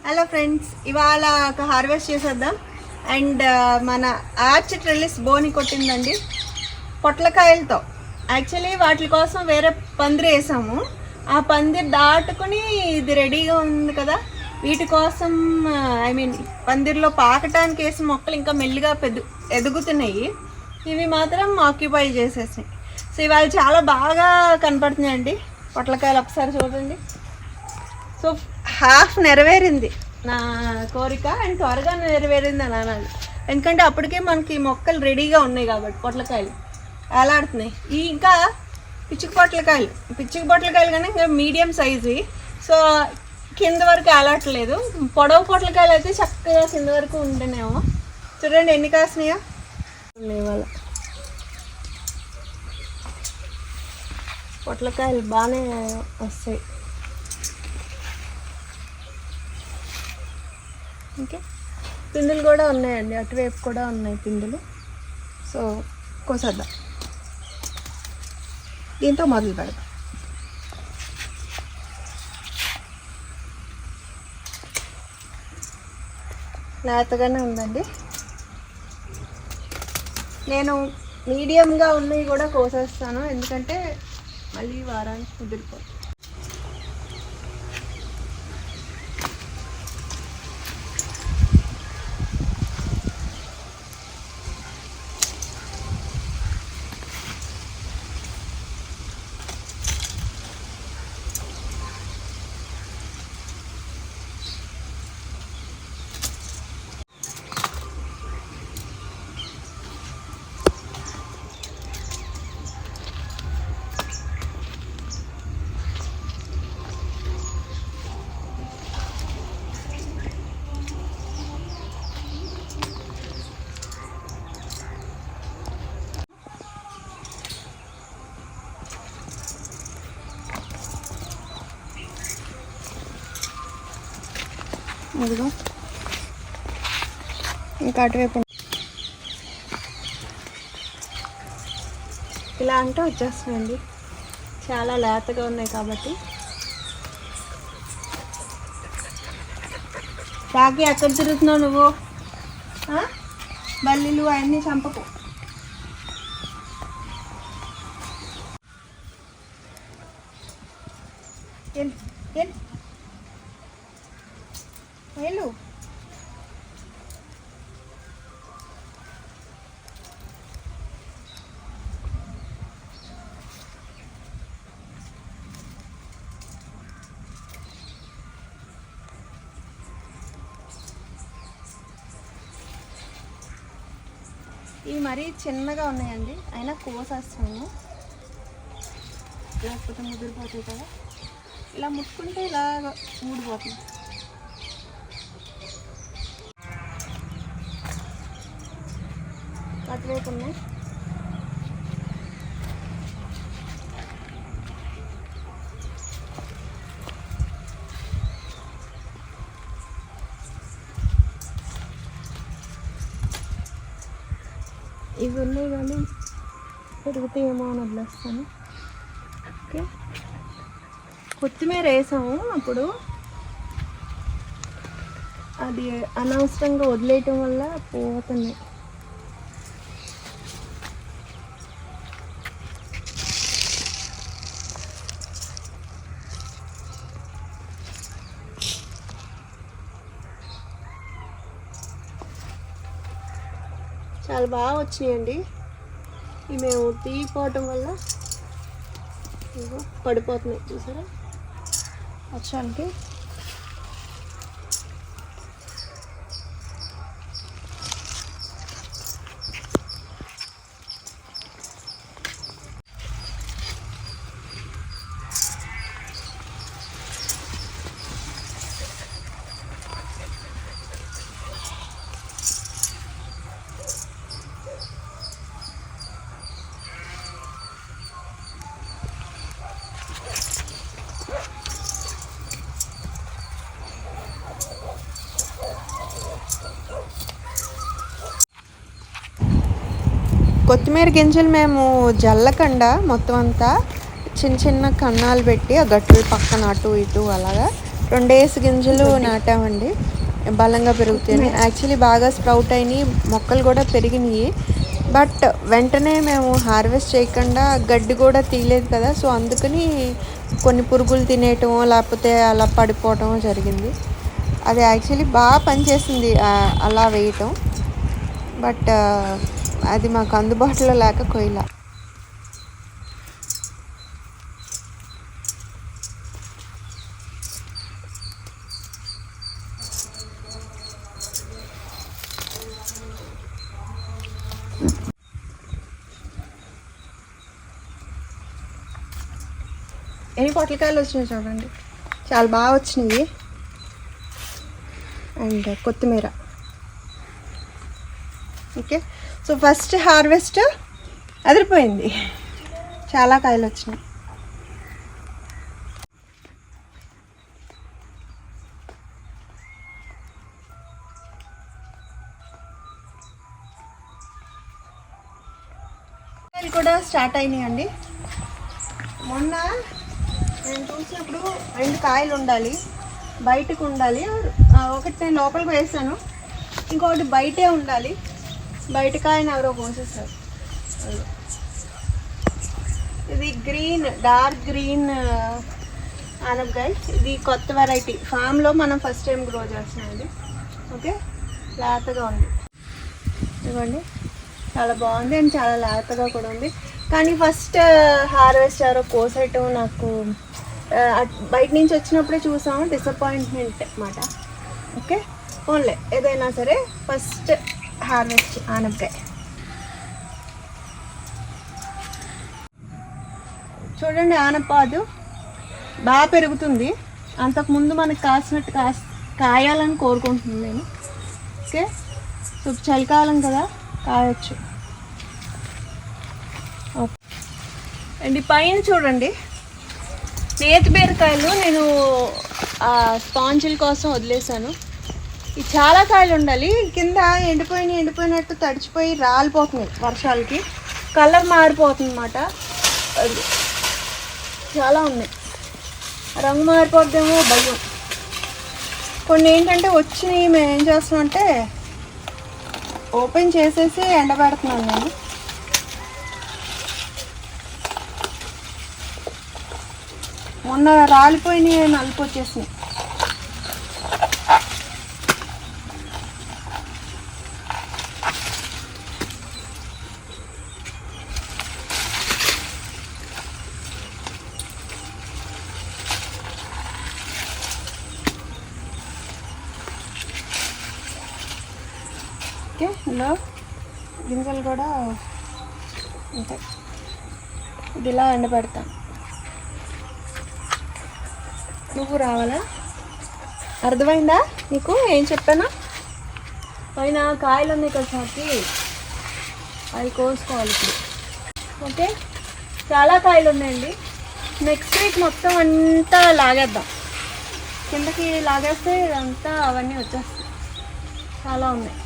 Hello friends, ఇవాళ ఒక harvest చేసేద్దాం. అండ్ మన ఆర్చ్ ట్రెల్లిస్ బోని కొట్టిందండి పొట్లకాయలతో. యాక్చువల్లీ వాటి కోసం వేరే పందిరి వేసాము. ఆ పందిరి దాటుకుని ఇది రెడీగా ఉంది కదా, వీటి కోసం పందిరిలో పాకటానికి వేసిన మొక్కలు ఇంకా మెల్లిగా ఎదుగుతున్నాయి. ఇవి మాత్రం ఆక్యుపై చేసేసాయి. సో ఇవాళ చాలా బాగా కనపడుతున్నాయండి పొట్లకాయలు. ఒకసారి చూడండి. సో హాఫ్ నెరవేరింది నా కోరిక, అండ్ త్వరగా నెరవేరింది అని అనాలి. ఎందుకంటే అప్పటికే మనకి మొక్కలు రెడీగా ఉన్నాయి కాబట్టి పొట్లకాయలు వేలాడుతున్నాయి. ఈ ఇంకా పిచ్చుక పొట్లకాయలు కానీ ఇంకా మీడియం సైజు. సో కింద వరకు వేలాడట్లేదు. పొడవు పొట్లకాయలు అయితే చక్కగా కింద వరకు ఉంటేనేమో. చూడండి ఎన్ని కాసినాయో. ఇవాళ పొట్లకాయలు బాగానే వస్తాయి. ఓకే, పిందులు కూడా ఉన్నాయండి, అటువైపు కూడా ఉన్నాయి పిందులు. సో కోసేద్దాం, దీంతో మొదలు పెడదాం. లేతగానే ఉందండి. నేను మీడియంగా ఉన్నవి కూడా కోసేస్తాను, ఎందుకంటే మళ్ళీ వారానికి కుదిరిపోతుంది. అదిగో ఇంకా అటువైపు ఇలా అంటే వచ్చేస్తుందండి. చాలా లేతగా ఉన్నాయి కాబట్టి. రాకి ఎక్కడ తిరుగుతున్నావు నువ్వు? బల్లీలు అవన్నీ చంపకు. వెళ్ళు. ఇవి మరీ చిన్నగా ఉన్నాయండి, అయినా కోసేస్తాను, లేకపోతే ముదిరిపోతాయి కదా. ఇలా ముట్టుకుంటే ఇలా ఊడిపోతుంది. అటువైపు ఉన్నాయి. ఇవి ఉన్నాయి కానీ పెరుగుతాయేమో అని వదిలేస్తాను. ఓకే, కొత్తిమీర వేసాము అప్పుడు, అది అనవసరంగా వదిలేయటం వల్ల పోతున్నాయి. చాలా బాగా వచ్చినాయండి. ఇవి మేము తీయపోవటం వల్ల పడిపోతున్నాయి, చూసారా వర్షానికి. కొత్తిమీర గింజలు మేము జల్లకుండా మొత్తం అంతా చిన్న చిన్న కన్నాలు పెట్టి ఆ గట్టుల పక్కన అటు ఇటు అలాగా 2 గింజలు నాటామండి, బలంగా పెరుగుతాయని. యాక్చువల్లీ బాగా స్ప్రౌట్ అయినాయి, మొక్కలు కూడా పెరిగినాయి. బట్ వెంటనే మేము హార్వెస్ట్ చేయకుండా గడ్డి కూడా తీయలేదు కదా, సో అందుకని కొన్ని పురుగులు తినేయటమో లేకపోతే అలా పడిపోవటమో జరిగింది. అది యాక్చువల్లీ బాగా పనిచేసింది అలా వేయటం, బట్ అది మాకు అందుబాటులో లేక కొయ్యలా. ఎన్ని పొట్లకాయలు వచ్చినాయి చూడండి, చాలా బాగా వచ్చినాయి. అండ్ కొత్తిమీర. ఓకే, సో ఫస్ట్ హార్వెస్ట్ అదిరిపోయింది, చాలా కాయలు వచ్చినాయి. కాయలు కూడా స్టార్ట్ అయినాయండి. మొన్న నేను చూసినప్పుడు 2 కాయలు ఉండాలి, బయటకు ఉండాలి. ఒకటి నేను లోపలికి వేసాను, ఇంకొకటి బయటే ఉండాలి. బయట కాయని ఎవరో కోసేస్తారు. ఇది గ్రీన్, డార్క్ గ్రీన్ ఆనపకాయ. ఇది కొత్త వెరైటీ, ఫామ్లో మనం ఫస్ట్ టైం గ్రో చేస్తున్నాం ఇది. ఓకే, లేతగా ఉంది ఇవ్వండి, చాలా బాగుంది అండ్ చాలా లేతగా కూడా ఉంది. కానీ ఫస్ట్ హార్వెస్ట్ ఎవరో కోసేయటం నాకు బయట నుంచి వచ్చినప్పుడే చూసాము, డిసప్పాయింట్మెంట్ అన్నమాట. ఓకే, ఓన్లే ఏదైనా సరే ఫస్ట్ హార్వెస్ట్ ఆనపకాయ. చూడండి, ఆనపాదు బాగా పెరుగుతుంది. అంతకుముందు మనకు కాసినట్టు కాయాలని కోరుకుంటున్నాను నేను. ఓకే, సో చలికాలం కదా, కాయచ్చు. ఓకే అండ్ పైన చూడండి, నేతి బీరకాయలు నేను స్పాంజిల కోసం వదిలేసాను. ఇది చాలా కాయలు ఉండాలి. కింద ఎండిపోయినట్టు తడిచిపోయి రాలిపోతున్నాయి వర్షాలకి, కలర్ మారిపోతుంది అన్నమాట. చాలా ఉన్నాయి, రంగు మారిపోద్దేమో భయం. కొన్ని ఏంటంటే వచ్చినాయి, మేము ఏం చేస్తామంటే ఓపెన్ చేసేసి ఎండబెడుతున్నాను నేను. మొన్న రాలిపోయినాయి, నలుపు వచ్చేసినాయి. ఓకే, ఇలా గింజలు కూడా ఉంటాయి. ఇది ఇలా ఎండబెడతాను. నువ్వు రావాలా? అర్థమైందా నీకు ఏం చెప్పానా? పైన కాయలు ఉన్నాయి కదా సాకి, అవి కోసుకోవాలి ఇప్పుడు. ఓకే, చాలా కాయలు ఉన్నాయండి. నెక్స్ట్ వీక్ మొత్తం అంతా లాగేద్దాం, కిందకి లాగేస్తే అంతా అవన్నీ వచ్చేస్తాయి. చాలా ఉన్నాయి.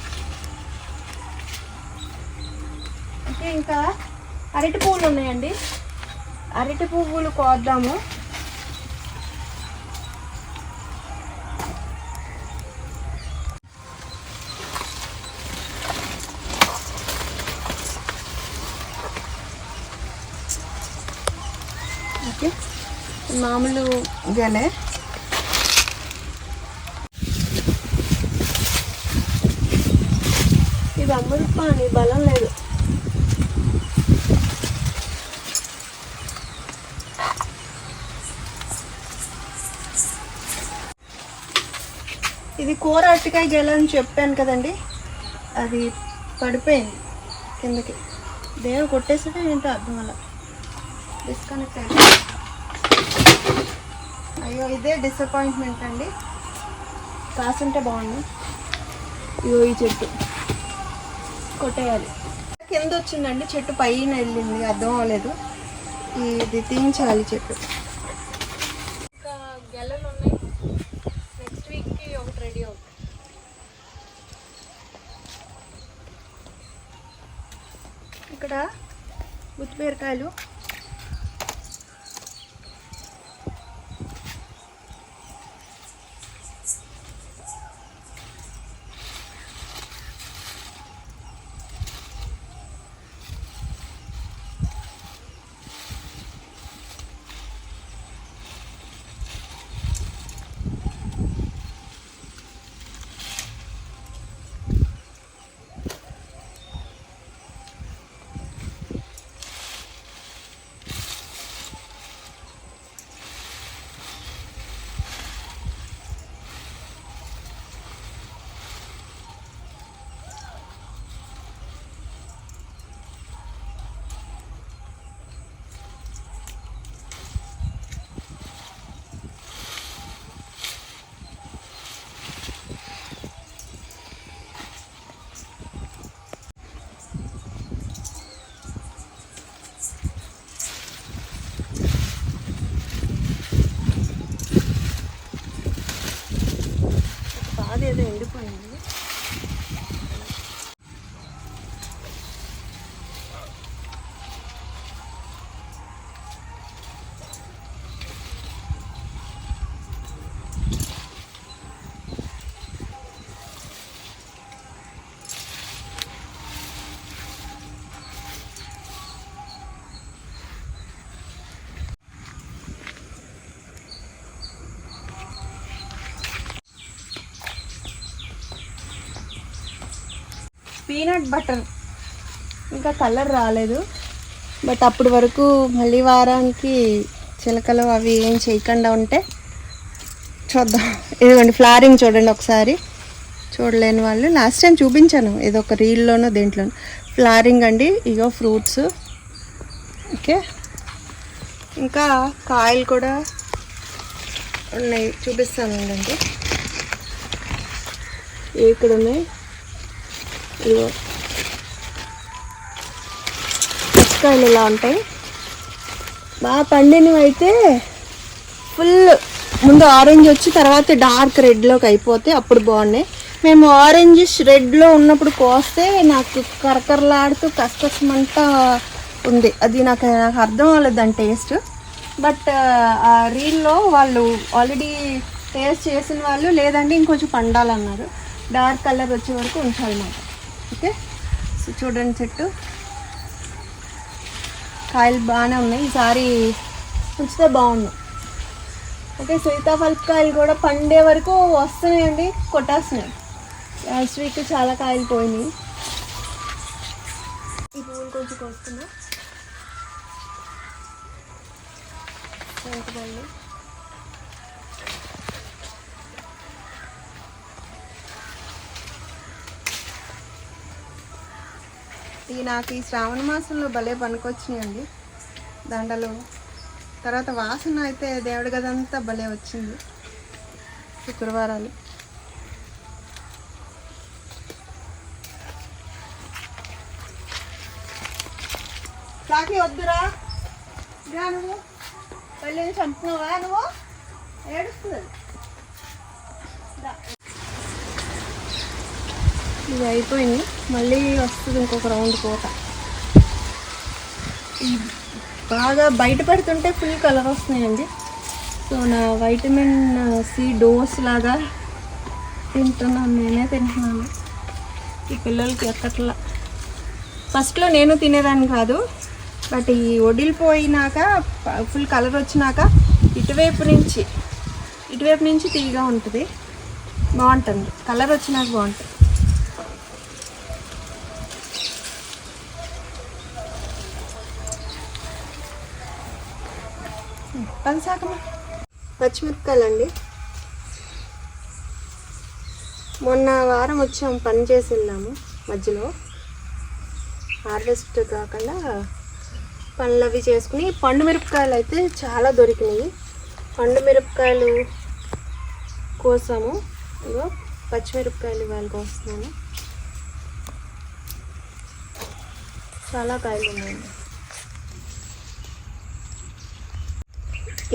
ఓకే, ఇంకా అరటి పువ్వులు ఉన్నాయండి, అరటి పువ్వులు కోద్దాము. ఓకే, మామూలు గెలే. ఇది అమృతపాణి, బలం లేదు. ఇది కూర అరటికాయ గెల అని చెప్పాను కదండి, అది పడిపోయింది కిందకి. దేవుడు కొట్టేసాడే ఏంటో అర్థం అలా, డిస్కనెక్ట్ అయింది. అయ్యో, ఇదే డిసప్పాయింట్మెంట్ అండి. కాసుంటే బాగుంది. ఇగో ఈ చెట్టు కొట్టేయాలి. కింద వచ్చిందండి చెట్టు, పైన వెళ్ళింది, అర్థం అవ్వలేదు. ఇది తీయించాలి చెట్టు. ఇంకా గెలలు ఉన్నాయి, నెక్స్ట్ వీక్కి ఒకటి రెడీ అవుతుంది. ఇక్కడ గుత్తిబీరకాయలు, అదేదో ఎండిపోయింది. పీనట్ బటర్ ఇంకా కలర్ రాలేదు, బట్ అప్పటి వరకు మళ్ళీ వారానికి చిలకలు అవి ఏం చేయకుండా ఉంటే చూద్దాం. ఇదిగోండి ఫ్లారింగ్ చూడండి ఒకసారి, చూడలేని వాళ్ళు లాస్ట్ టైం చూపించాను ఏదో ఒక రీల్లోనో దేంట్లోనో. ఫ్లారింగ్ అండి, ఇగో ఫ్రూట్స్. ఓకే, ఇంకా కాయలు కూడా ఉన్నాయి, చూపిస్తానండి. ఇక్కడ ఉన్నాయి, ఇగో పుచ్చకాయలు ఇలా ఉంటాయి. బాగా పండినవి అయితే ఫుల్ ముందు ఆరెంజ్ వచ్చి తర్వాత డార్క్ రెడ్లోకి అయిపోతే అప్పుడు బాగున్నాయి. మేము ఆరెంజ్ రెడ్లో ఉన్నప్పుడు కోస్తే నాకు కరకరలాడుతూ కసకసమంట ఉంది. అది నాకు అర్థం అవ్వలేదు దాని టేస్ట్. బట్ ఆ రీల్లో వాళ్ళు ఆల్రెడీ టేస్ట్ చేసిన వాళ్ళు లేదండి ఇంకొంచెం పండాలన్నారు, డార్క్ కలర్ వచ్చే వరకు ఉంచాలన్నమాట. ఓకే, సో చూడండి చెట్టు కాయలు బాగానే ఉన్నాయి, ఈసారి ఉంచితే బాగున్నాయి. ఓకే, సీతాఫలకాయలు కూడా పండే వరకు వస్తున్నాయండి, కొట్టేస్తున్నాయి. లాస్ట్ వీక్ చాలా కాయలు పోయినాయి. ఈ పువ్వులు కొంచెం వస్తున్నా ఇవి నాకు ఈ శ్రావణ మాసంలో భలే పనికొచ్చినాయండి దండలు. తర్వాత వాసన అయితే దేవుడి గదంతా భలే వచ్చింది శుక్రవారాలు. సాకి వద్దురా, నువ్వు మళ్ళీ చంపుతున్నావా, నువ్వు ఏడుస్తుంది. ఇది అయిపోయింది, మళ్ళీ వస్తుంది ఇంకొక రౌండ్ కోట. బాగా బయట పెడుతుంటే ఫుల్ కలర్ వస్తున్నాయండి. సో నా వైటమిన్ సి డోస్ లాగా తింటున్నాను, నేనే తింటున్నాను. ఈ పిల్లలకి ఎక్కట్లా. ఫస్ట్లో నేను తినేదాన్ని కాదు, బట్ ఈ వడిలిపోయినాక ఫుల్ కలర్ వచ్చినాక ఇటువైపు నుంచి తీయగా ఉంటుంది, బాగుంటుంది. కలర్ వచ్చినాక బాగుంటుంది. పనసాకమా పచ్చిమిరపకాయలు అండి. మొన్న వారం వచ్చాము, పని చేసి వెళ్ళాము, మధ్యలో హార్వెస్ట్ కాకుండా పనులు అవి చేసుకుని. పండు మిరపకాయలు అయితే చాలా దొరికినాయి, పండు మిరపకాయలు కోసాము. ఇగో పచ్చిమిరపకాయలు ఇవాళ కోస్తున్నాను, చాలా కాయలు ఉన్నాయండి.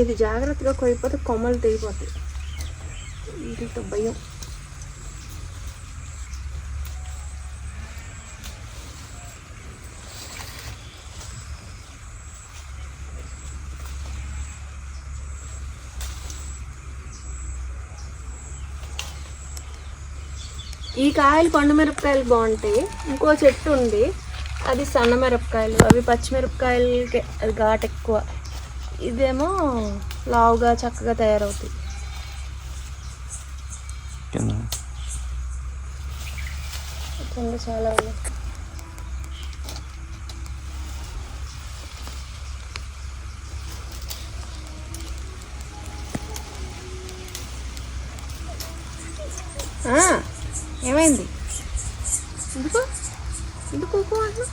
ఇది జాగ్రత్తగా కోయిపోతే కొమ్మలు తెగిపోతాయి, వీటితో భయం. ఈ కాయలు పండు మిరపకాయలు బాగుంటాయి. ఇంకో చెట్టు ఉంది, అది సన్న మిరపకాయలు, అవి పచ్చిమిరపకాయలకి అది ఘాటు ఎక్కువ. ఇదేమో లావుగా చక్కగా తయారవుతాయి. కింద చాలా ఉన్నాయి. ఏమైంది? ఎందుకు అట్లా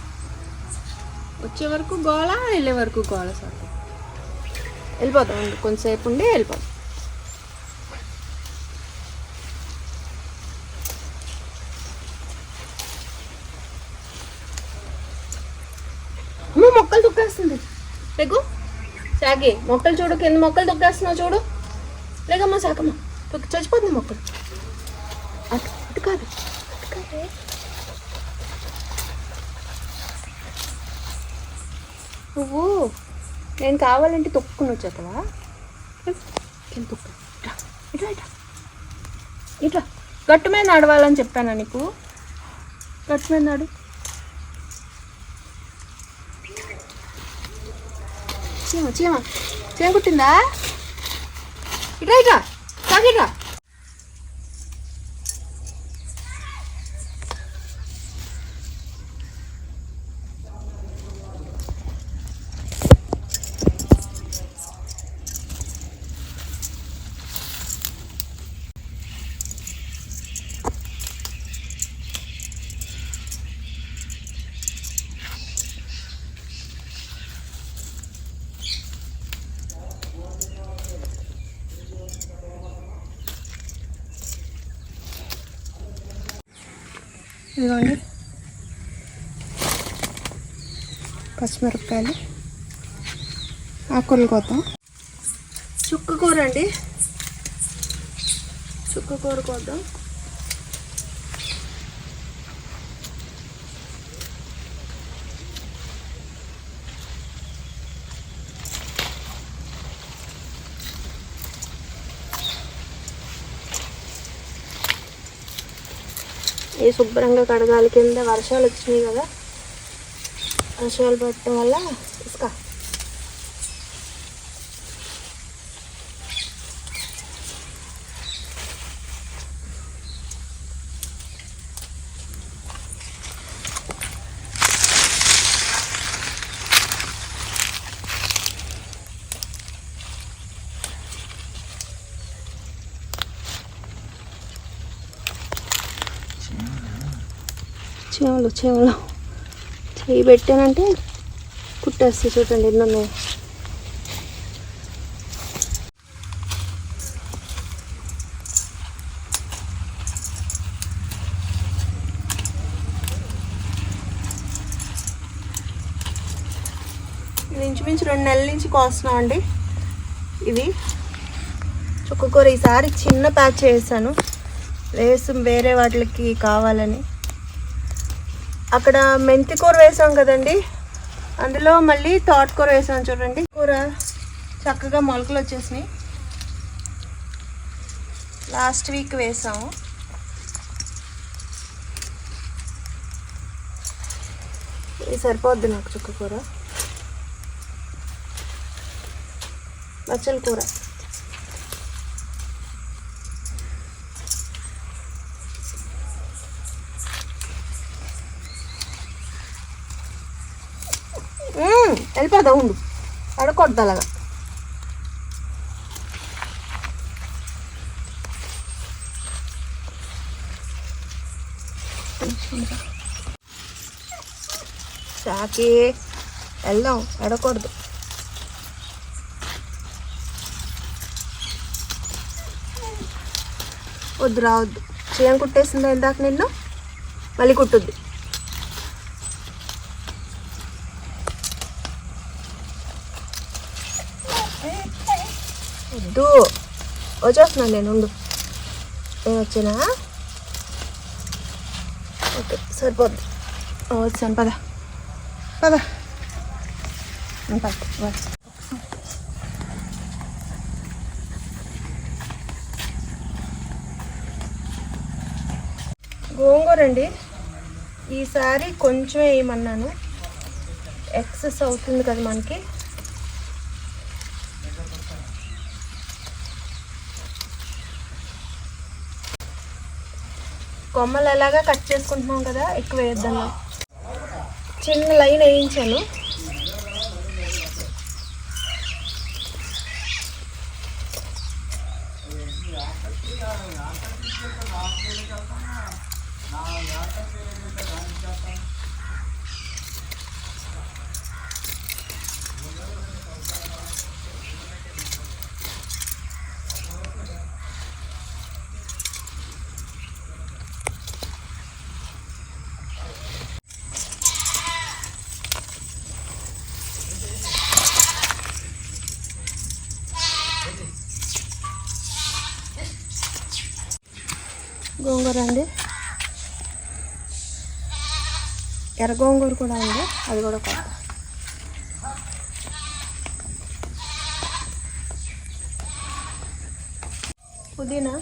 వచ్చే వరకు గోళ, వెళ్ళే వరకు గోళ. సార్ వెళ్ళిపోతాం, కొంతసేపు ఉండి వెళ్ళిపోతాం. మొక్కలు తొక్కేస్తుంది. లేకు సాగి, మొక్కలు చూడు, కింద మొక్కలు తొక్కేస్తున్నావు చూడు. లేకమ్మా సాకమ్మా, చచ్చిపోతుంది మొక్కలు. అటు కాదు, అటు కాదే. నువ్వు నేను కావాలంటే తొక్కుని వచ్చేస్తావా? ఏం తొక్కు? ఇట్లా ఇట్లా ఇట్లా గట్టు మీద నడవాలని చెప్పానా నీకు? గట్టు మీద నడు. చీమ చీమ చీమ కుట్టిందా? ఇట్లా ఇట్లా తాగిట్రా. ఇదిగోండి పచ్చిమిరపకాయలు, ఆకులు కోద్దాం. చుక్క కూర అండి, చుక్క కూర కోద్దాం. ఏ శుభ్రంగా కడగాలి. కింద వర్షాలు వచ్చినాయి కదా, వర్షాలు పడటం వల్ల ఇసుక. చీమలు చీమలు చేయి పెట్టానంటే కుట్టేస్తాయి. చూడండి ఎన్ని ఉన్నాయి. ఇది ఇంచుమించు 2 నెలల నుంచి కోస్తున్నాం అండి. ఇది చుక్కకూర ఈసారి చిన్న ప్యాచ్ వేసాను, వేసి వేరే వాటికి కావాలని. అక్కడ మెంతి కూర వేసాం కదండి, అందులో మళ్ళీ తోటకూర వేసాం. చూడండి కూర చక్కగా మొలకలు వచ్చేసినాయి. లాస్ట్ వీక్ వేసాము. ఇది సరిపోద్ది నాకు చుక్క కూర. బచ్చల కూర వెళ్ళిపోదా, ఉండు అడకొద్దు అలాగా. సాకి వెళ్దాం, అడకూడదు. వద్దు రావద్దు. చీమ కుట్టేసిందా ఇందాక నిన్ను? మళ్ళీ కుట్టుద్ది. వద్దు, వచ్చేస్తున్నాను నేను, ఉండు. నేను వచ్చినా ఓకే సరిపోద్ది. వచ్చాను, పద పద పద. గోంగూర అండి, ఈసారి కొంచెం వేయమన్నాను, ఎక్సెస్ అవుతుంది కదా మనకి. కొమ్మలు ఎలాగా కట్ చేసుకుంటున్నాం కదా, ఎక్కువ వేద్దాం. చిన్న లైన్ వేయించాను. గోంగూర గోంగూర అండి, ఎర్ర గోంగూర కూడా ఉంది, అది కూడా కొత్త. పుదీనా,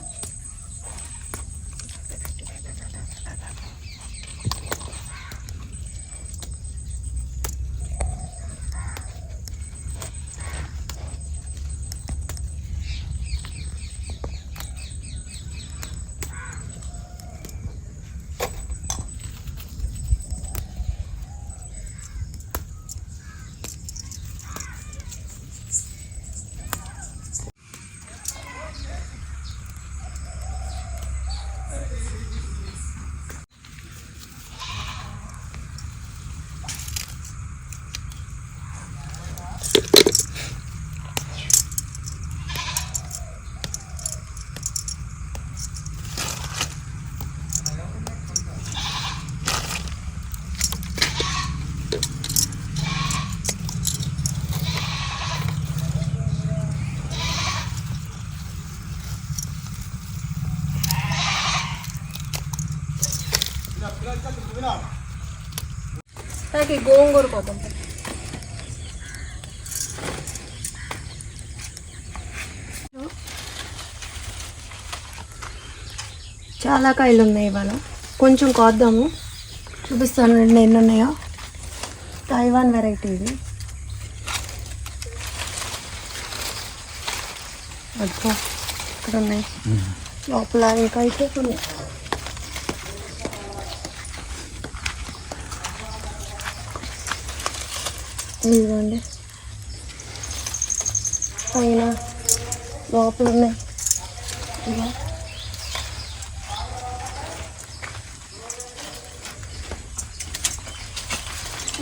నాకు ఈ గోంగూర పోతాం. చాలా కాయలు ఉన్నాయి ఇవాళ, కొంచెం కోద్దాము, చూపిస్తాను ఎన్ని ఉన్నాయో. తైవాన్ వెరైటీ ఇది. అబ్బా ఇక్కడ ఉన్నాయి, లోపల ఇంకా అయితే ఉన్నాయి. ఇదిగోండి పైన లోపల ఉన్నాయి. ఇదిగో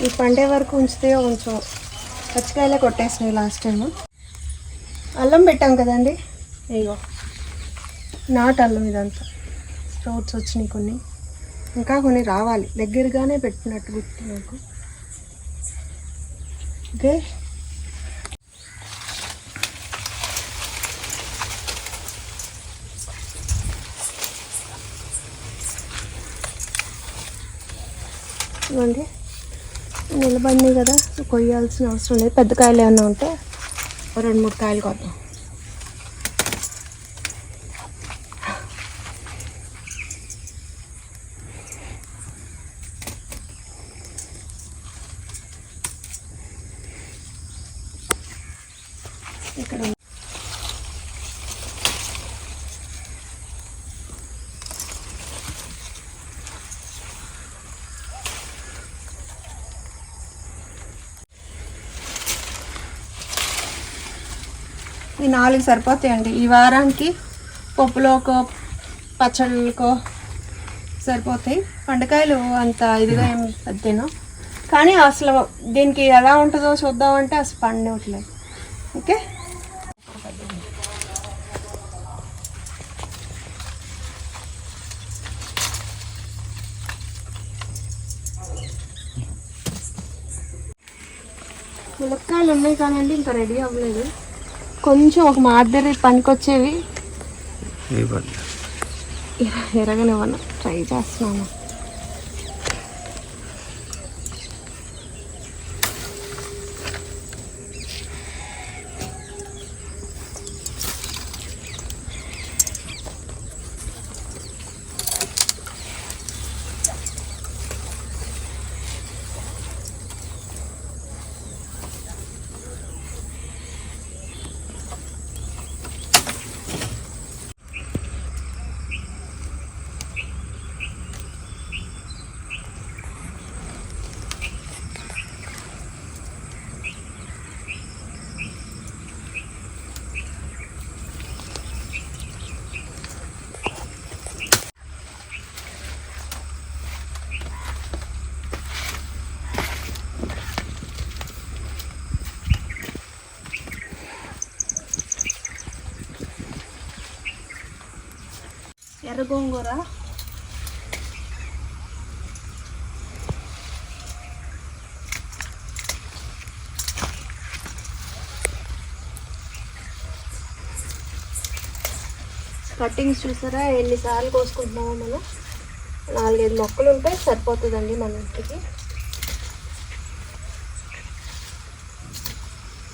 ఈ పండే వరకు ఉంచితే కొంచెం పచ్చికాయలే కొట్టేసినాయి లాస్ట్ టైం. అల్లం పెట్టాం కదండి, ఇగో నాటు అల్లం ఇదంతా. స్ప్రౌట్స్ వచ్చినాయి కొన్ని, ఇంకా కొన్ని రావాలి. దగ్గరగానే పెట్టినట్టు గుర్తు నాకు. ఓకే, ఇవ్వండి నిలబడినాయి కదా, కొయ్యాల్సిన అవసరం లేదు. పెద్ద కాయలు ఏమన్నా ఉంటే 2-3 కాయలు కొద్దాం. ఇక్కడ ఈ 4 సరిపోతాయండి ఈ వారానికి. పప్పులోకో పచ్చళ్ళకో సరిపోతాయి. పండకాయలు అంత ఇదిగా ఏం పెద్దను, కానీ అసలు దీనికి ఎలా ఉంటుందో చూద్దామంటే అసలు పండవట్లేదు. ఓకే, ములక్కాయలు ఉన్నాయి కానండి ఇంకా రెడీ అవ్వలేదు. కొంచెం ఒక మాదిరి పనికొచ్చేవి ఎరగనివ్వను, ట్రై చేస్తున్నాను. ఎర్ర గోంగూర, కట్టింగ్స్ చూసారా ఎన్నిసార్లు కోసుకుంటున్నామో మనం. 4-5 మొక్కలు ఉంటే సరిపోతుందండి మన ఇంటికి.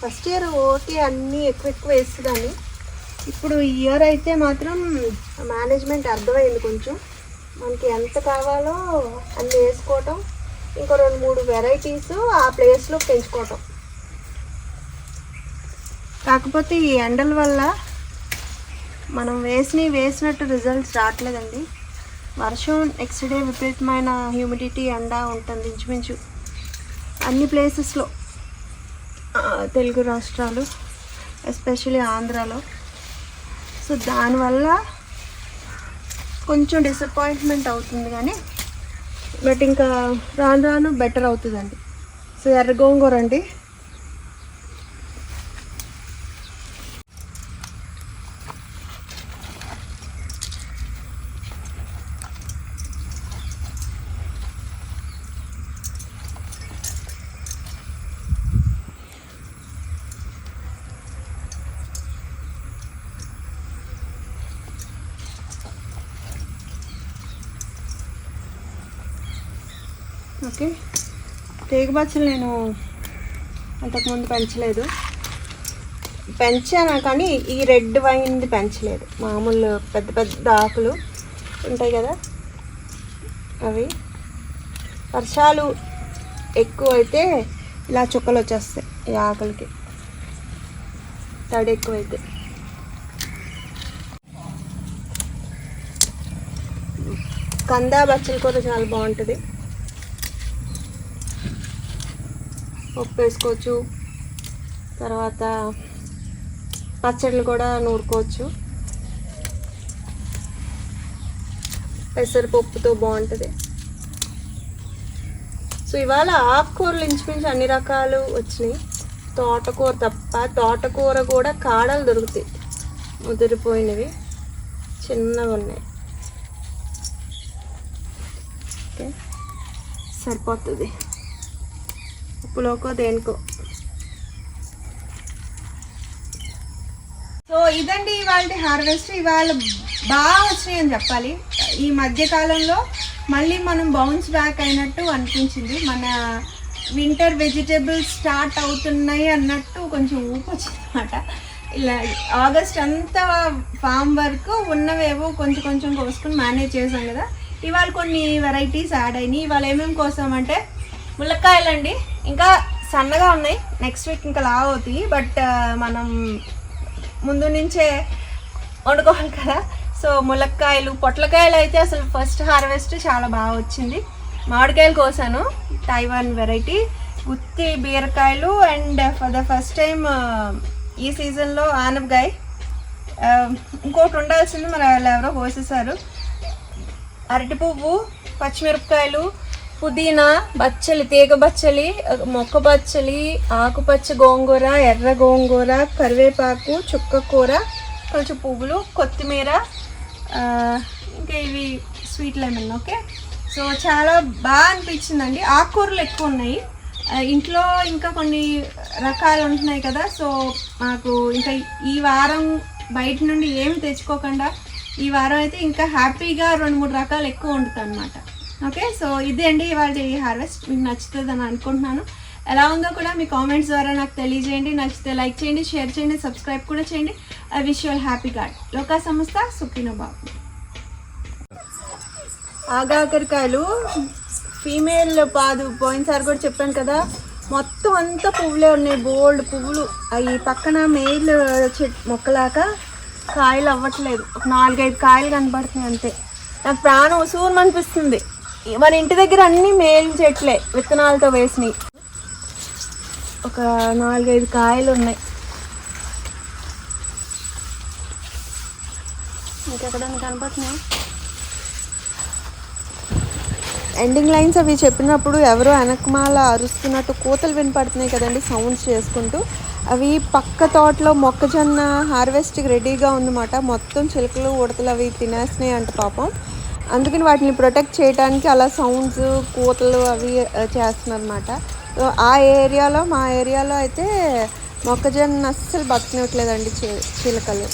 ఫస్ట్ ఇయర్ ఓకే అన్నీ ఎక్కువ వేస్తుందని, ఇప్పుడు ఈ ఇయర్ అయితే మాత్రం మేనేజ్మెంట్ అర్థమైంది. కొంచెం మనకి ఎంత కావాలో అన్నీ వేసుకోవటం, ఇంకో 2-3 వెరైటీస్ ఆ ప్లేస్లో పెంచుకోవటం. కాకపోతే ఈ ఎండల వల్ల మనం వేసినట్టు రిజల్ట్స్ రావట్లేదండి. వర్షం నెక్స్ట్ డే విపరీతమైన హ్యూమిడిటీ ఎండ ఉంటుంది ఇంచుమించు అన్ని ప్లేసెస్లో, తెలుగు రాష్ట్రాలు ఎస్పెషలీ ఆంధ్రాలో. సో దానివల్ల కొంచెం డిసప్పాయింట్మెంట్ అవుతుంది, కానీ బట్ ఇంకా రాను బెటర్ అవుతుందండి. సో ఎర్ర గోంగూర అండి, ఓకే. తీగ బచ్చలు నేను అంతకుముందు పెంచలేదు, పెంచాను కానీ ఈ రెడ్ వైన్ది పెంచలేదు. మామూలు పెద్ద పెద్ద ఆకులు ఉంటాయి కదా అవి. వర్షాలు ఎక్కువ అయితే ఇలా చుక్కలు వచ్చేస్తాయి ఈ ఆకులకి, తడి ఎక్కువైతే. కందా బచ్చలు కూడా చాలా బాగుంటుంది, పప్పు వేసుకోవచ్చు, తర్వాత పచ్చళ్ళు కూడా నూరుకోవచ్చు, పెసరపప్పుతో బాగుంటుంది. సో ఇవాళ ఆకుకూరలు ఇంచుమించు అన్ని రకాలు వచ్చినాయి, తోటకూర తప్ప. తోటకూర కూడా కాడలు దొరుకుతాయి, ముదిరిపోయినవి చిన్నవి ఉన్నాయి. ఓకే, సరిపోతుంది ఉప్పులోకో దేనికో. సో ఇదండి ఇవాళ హార్వెస్ట్. ఇవాళ బాగా వచ్చినాయి అని చెప్పాలి. ఈ మధ్యకాలంలో మళ్ళీ మనం బౌన్స్ బ్యాక్ అయినట్టు అనిపించింది. మన వింటర్ వెజిటేబుల్స్ స్టార్ట్ అవుతున్నాయి అన్నట్టు కొంచెం ఊపు వచ్చింది అనమాట. ఇలా ఆగస్ట్ అంతా ఫామ్ వరకు ఉన్నవేవో కొంచెం కోసుకుని మేనేజ్ చేసాం కదా. ఇవాళ కొన్ని వెరైటీస్ యాడ్ అయినాయి. ఇవాళ ఏమేమి కోసామంటే ములక్కాయలండి, ఇంకా సన్నగా ఉన్నాయి, నెక్స్ట్ వీక్ ఇంకా లావు అవుతాయి, బట్ మనం ముందు నుంచే వండుకోవాలి కదా. సో ములక్కాయలు, పొట్లకాయలు అయితే అసలు ఫస్ట్ హార్వెస్ట్ చాలా బాగా వచ్చింది. మామిడికాయలు కోసాను, తైవాన్ వెరైటీ, గుత్తి బీరకాయలు, and for the first time ఈ సీజన్లో ఆనపకాయ. ఇంకోటి ఉండాల్సింది మరి వాళ్ళు ఎవరో కోసేసారు. అరటి పువ్వు, పచ్చిమిరపకాయలు, పుదీనా, బచ్చలి, తీగ బచ్చలి, మొక్క బచ్చలి, ఆకుపచ్చ గోంగూర, ఎర్ర గోంగూర, కరివేపాకు, చుక్క కూర, కొంచెం పువ్వులు, కొత్తిమీర, ఇంకా ఇవి స్వీట్ లెమన్. ఓకే, సో చాలా బాగా అనిపించిందండి. ఆకుకూరలు ఎక్కువ ఉన్నాయి ఇంట్లో, ఇంకా కొన్ని రకాలు ఉంటున్నాయి కదా. సో మాకు ఇంకా ఈ వారం బయట నుండి ఏమి తెచ్చుకోకుండా ఈ వారం అయితే ఇంకా హ్యాపీగా 2-3 రకాలు ఎక్కువ వండుతాను అనమాట. ఓకే, సో ఇదే అండి ఇవాళ ఈ హార్వెస్ట్. మీకు నచ్చుతుందని అనుకుంటున్నాను. ఎలా ఉందో కూడా మీ కామెంట్స్ ద్వారా నాకు తెలియజేయండి. నచ్చితే లైక్ చేయండి, షేర్ చేయండి, సబ్స్క్రైబ్ కూడా చేయండి. I wish you all happy God. లోకా సంస్థ సుఖినో బాబు. ఆగాకరకాయలు ఫీమేల్ పాదు పోయినసారి కూడా చెప్పాను కదా, మొత్తం అంతా పువ్వులే ఉన్నాయి, బోల్డ్ పువ్వులు. అవి పక్కన మేల్ మొక్కలాగా కాయలు అవ్వట్లేదు, ఒక 4-5 కాయలు కనబడుతున్నాయి అంతే. నాకు ప్రాణం ఉసూరు అనిపిస్తుంది. మన ఇంటి దగ్గర అన్ని మేలు చెట్లే, విత్తనాలతో వేసినాయి. ఒక 4-5 కాయలు ఉన్నాయి. ఇంకెక్కడన్నా కనపడుతున్నాయి. ఎండింగ్ లైన్స్ అవి చెప్పినప్పుడు ఎవరో వెనకమాల అరుస్తున్నట్టు కోతలు వినపడుతున్నాయి కదండి, సౌండ్స్ చేసుకుంటూ. అవి పక్క తోటలో మొక్కజొన్న హార్వెస్ట్కి రెడీగా ఉందన్నమాట. మొత్తం చిలుకలు ఉడతలు అవి తినేస్తున్నాయి అంట పాపం. అందుకని వాటిని ప్రొటెక్ట్ చేయడానికి అలా సౌండ్స్, కోతలు అవి చేస్తున్నారు అన్నమాట. సో ఆ ఏరియాలో, మా ఏరియాలో అయితే మొక్కజొన్న అస్సలు బతకనివ్వట్లేదండి చిలుకలు.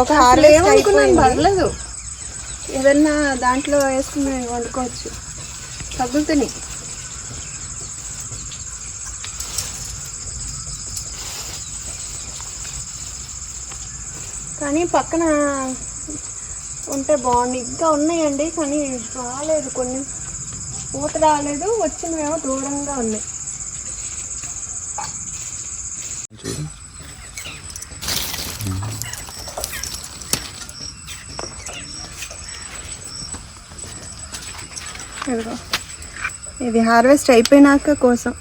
ఒక హార్వెస్ట్ ఏమనుకున్నాను అయిపోయింది. పర్లేదు, ఏదన్నా దాంట్లో వేసుకుని వండుకోవచ్చు, తగ్గుతున్నాయి. కానీ పక్కన ఉంటే బాగుంది. ఇంకా ఉన్నాయండి కానీ రాలేదు, కొన్ని పూత రాలేదు, వచ్చినవేమో దూరంగా ఉన్నాయి. ఇది హార్వెస్ట్ అయిపోయినాక కోసం